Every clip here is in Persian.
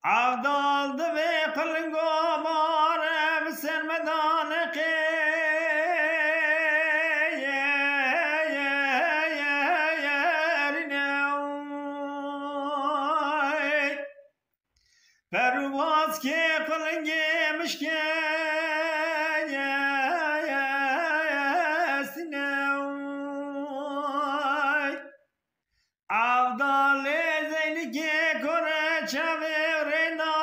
عبدال دوی قلنگو ماره بسر مدان پرواز که قلنگی مشکه عبدال زینی که کنه چوه رینا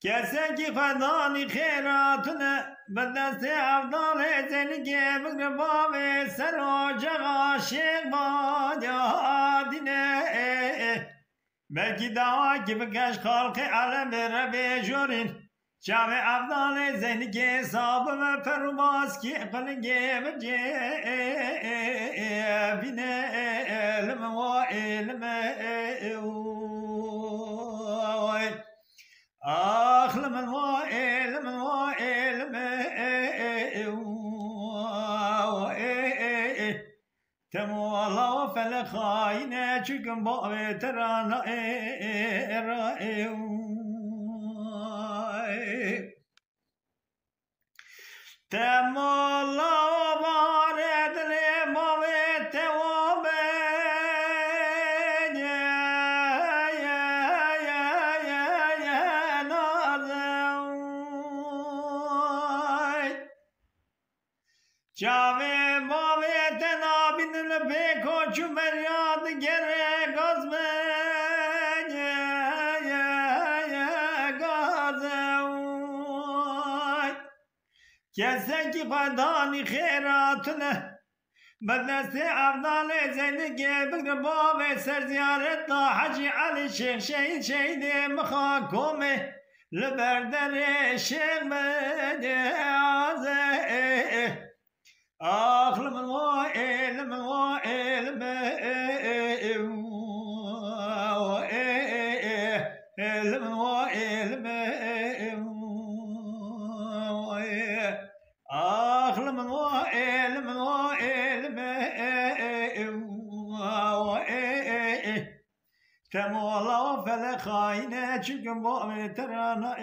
کسی که خدانی خیراتونه به دست عبدال زینی که بگره باب سر و جغ عاشق بادینه بلکی دعا که بکش خالق علم ربی جورین شام عبدال زینی که صاحب پرواز کی قلنگی بجه بینه علم و علم اخلم و علم و علم تمولا و فلخاینه چکم با ترانا تمولا و بارد لموت و جاوه موت نابین لبکو چومر یاد گره گزمه کسی که قدانی خیراتونه به دست عبدال زینی که بگره باب سر زیارت دا حجی علی شیخ شهید مخاکومه لبردر شیخ مجازه اخلم و علم و علم علم و علم اخلم و علم و علم تمولا و فلخاینه چکم با ترانا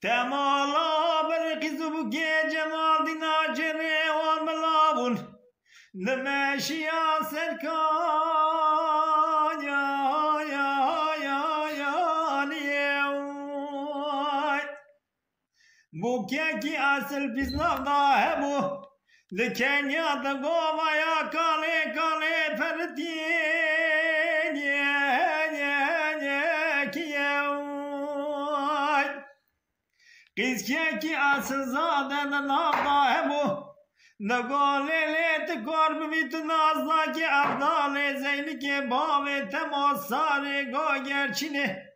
تمالا برقیزو بگه جمال دی ناجره وان ملابون نمشیا سرکان بو که کی اصل پیزناف دا هبو لکنیا دا گوما یا کاله کاله پردین قیزکیه کی اصل زاده ننافدا همو نگاله لیت کار ببیت نازنا که عبدال زینی که باوه تماس ساره گا گرچینه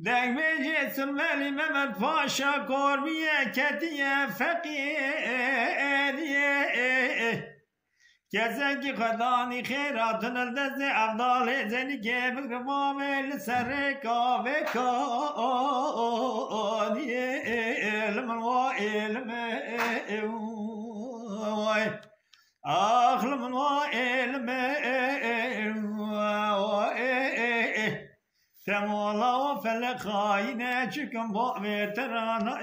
دنگ بیجه سمولی ممد پاشا کاربیه کتیه فقیریه کسی که خدانی خیراتون الدست عبدال زینی که بگره بامل سر کاوه کانیه علم و علم اخلم و علم تمولا و فلخاینه چکم با ترانا